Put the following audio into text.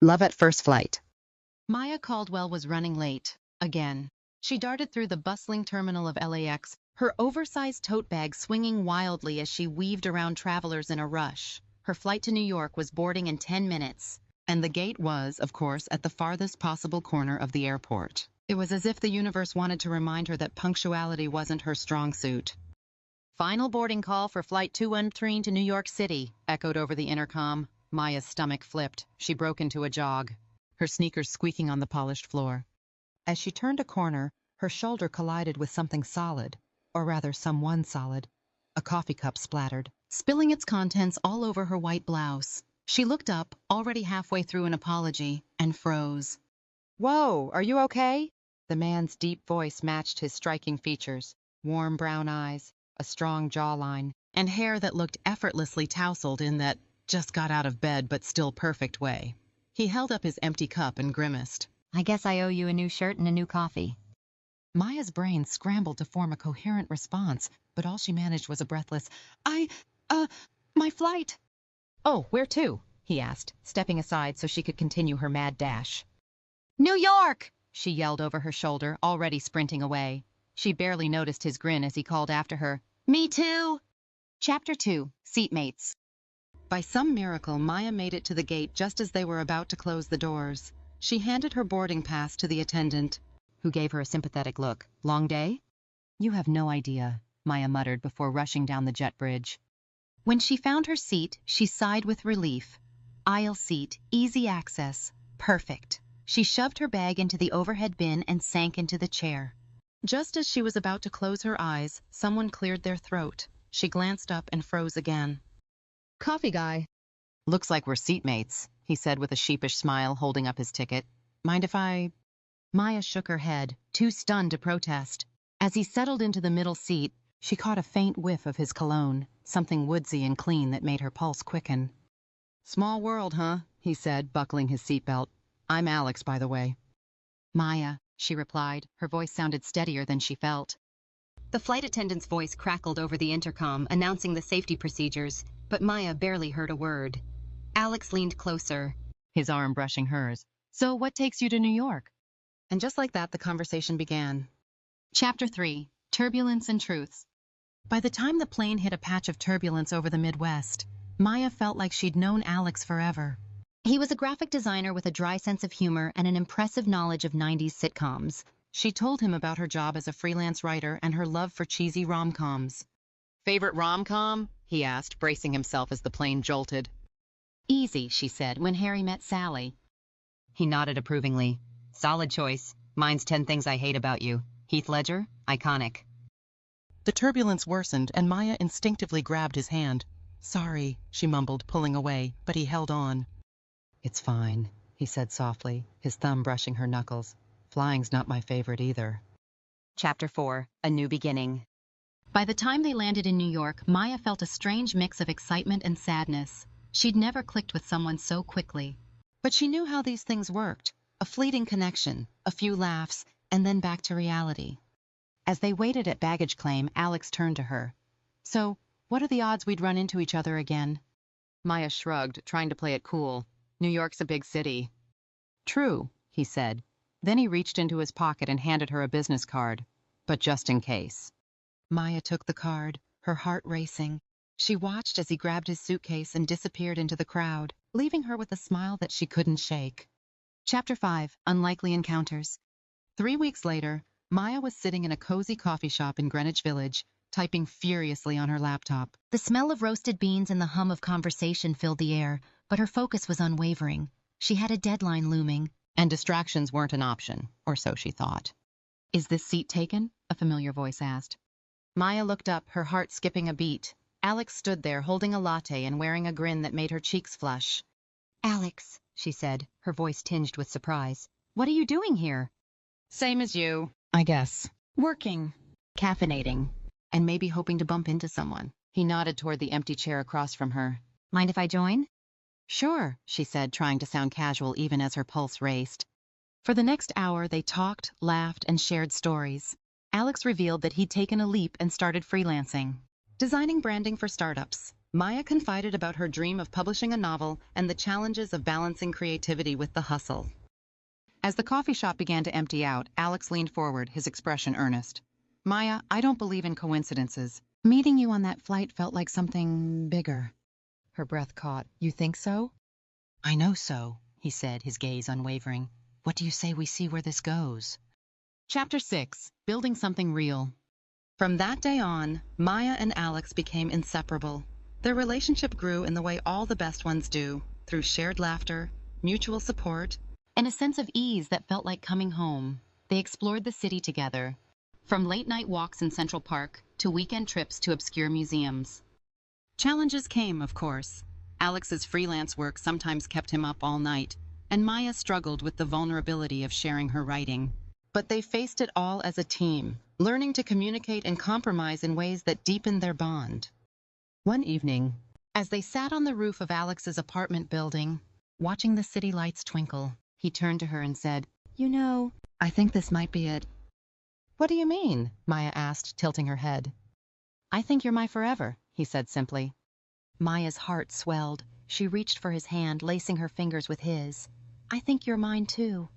Love at first flight. Maya Caldwell was running late, again. She darted through the bustling terminal of LAX, her oversized tote bag swinging wildly as she weaved around travelers in a rush. Her flight to New York was boarding in 10 minutes. And the gate was, of course, at the farthest possible corner of the airport. It was as if the universe wanted to remind her that punctuality wasn't her strong suit. Final boarding call for Flight 213 to New York City, echoed over the intercom. Maya's stomach flipped. She broke into a jog, her sneakers squeaking on the polished floor. As she turned a corner, her shoulder collided with something solid, or rather someone solid. A coffee cup splattered, spilling its contents all over her white blouse. She looked up, already halfway through an apology, and froze. "Whoa, are you okay?" The man's deep voice matched his striking features. Warm brown eyes, a strong jawline, and hair that looked effortlessly tousled in that just got out of bed but still perfect way. He held up his empty cup and grimaced. "I guess I owe you a new shirt and a new coffee." Maya's brain scrambled to form a coherent response, but all she managed was a breathless, my flight." "Oh, where to?" he asked, stepping aside so she could continue her mad dash. "New York!" she yelled over her shoulder, already sprinting away. She barely noticed his grin as he called after her, "Me too!" Chapter 2, Seatmates. By some miracle, Maya made it to the gate just as they were about to close the doors. She handed her boarding pass to the attendant, who gave her a sympathetic look. "Long day?" "You have no idea," Maya muttered before rushing down the jet bridge. When she found her seat, she sighed with relief. Aisle seat, easy access, perfect. She shoved her bag into the overhead bin and sank into the chair. Just as she was about to close her eyes, someone cleared their throat. She glanced up and froze again. "Coffee guy." "Looks like we're seatmates," he said with a sheepish smile, holding up his ticket. "Mind if I—" Maya shook her head, too stunned to protest. As he settled into the middle seat, she caught a faint whiff of his cologne, something woodsy and clean that made her pulse quicken. "Small world, huh?" he said, buckling his seatbelt. "I'm Alex, by the way." "Maya," she replied. Her voice sounded steadier than she felt. The flight attendant's voice crackled over the intercom, announcing the safety procedures, but Maya barely heard a word. Alex leaned closer, his arm brushing hers. "So what takes you to New York?" And just like that, the conversation began. Chapter 3, Turbulence and Truths. By the time the plane hit a patch of turbulence over the Midwest, Maya felt like she'd known Alex forever. He was a graphic designer with a dry sense of humor and an impressive knowledge of 90s sitcoms. She told him about her job as a freelance writer and her love for cheesy rom-coms. "Favorite rom-com?" he asked, bracing himself as the plane jolted. "Easy," she said, "When Harry Met Sally." He nodded approvingly. "Solid choice. Mine's 10 Things I Hate About You. Heath Ledger, iconic." The turbulence worsened, and Maya instinctively grabbed his hand. "Sorry," she mumbled, pulling away, but he held on. "It's fine," he said softly, his thumb brushing her knuckles. "Flying's not my favorite either." Chapter 4, A New Beginning. By the time they landed in New York, Maya felt a strange mix of excitement and sadness. She'd never clicked with someone so quickly. But she knew how these things worked. A fleeting connection, a few laughs, and then back to reality. As they waited at baggage claim, Alex turned to her. "So, what are the odds we'd run into each other again?" Maya shrugged, trying to play it cool. "New York's a big city." "True," he said. Then he reached into his pocket and handed her a business card. "But just in case." Maya took the card, her heart racing. She watched as he grabbed his suitcase and disappeared into the crowd, leaving her with a smile that she couldn't shake. Chapter 5, Unlikely Encounters. 3 weeks later, Maya was sitting in a cozy coffee shop in Greenwich Village, typing furiously on her laptop. The smell of roasted beans and the hum of conversation filled the air, but her focus was unwavering. She had a deadline looming, and distractions weren't an option, or so she thought. "Is this seat taken?" a familiar voice asked. Maya looked up, her heart skipping a beat. Alex stood there, holding a latte and wearing a grin that made her cheeks flush. "Alex," she said, her voice tinged with surprise. "What are you doing here?" "Same as you, I guess. Working. Caffeinating. And maybe hoping to bump into someone." He nodded toward the empty chair across from her. "Mind if I join?" "Sure," she said, trying to sound casual even as her pulse raced. For the next hour, they talked, laughed, and shared stories. Alex revealed that he'd taken a leap and started freelancing, designing branding for startups. Maya confided about her dream of publishing a novel and the challenges of balancing creativity with the hustle. As the coffee shop began to empty out, Alex leaned forward, his expression earnest. Maya, I don't believe in coincidences. Meeting you on that flight felt like something bigger. Her breath caught. You think so? I know so, he said, his gaze unwavering. What do you say we see where this goes? Chapter 6. Building Something Real. From that day on, Maya and Alex became inseparable. Their relationship grew in the way all the best ones do, through shared laughter, mutual support, and a sense of ease that felt like coming home. They explored the city together, from late-night walks in Central Park to weekend trips to obscure museums. Challenges came, of course. Alex's freelance work sometimes kept him up all night, and Maya struggled with the vulnerability of sharing her writing. But they faced it all as a team, learning to communicate and compromise in ways that deepened their bond. One evening, as they sat on the roof of Alex's apartment building, watching the city lights twinkle, he turned to her and said, You know, I think this might be it. What do you mean? Maya asked, tilting her head. I think you're my forever, he said simply. Maya's heart swelled. She reached for his hand, lacing her fingers with his. I think you're mine too,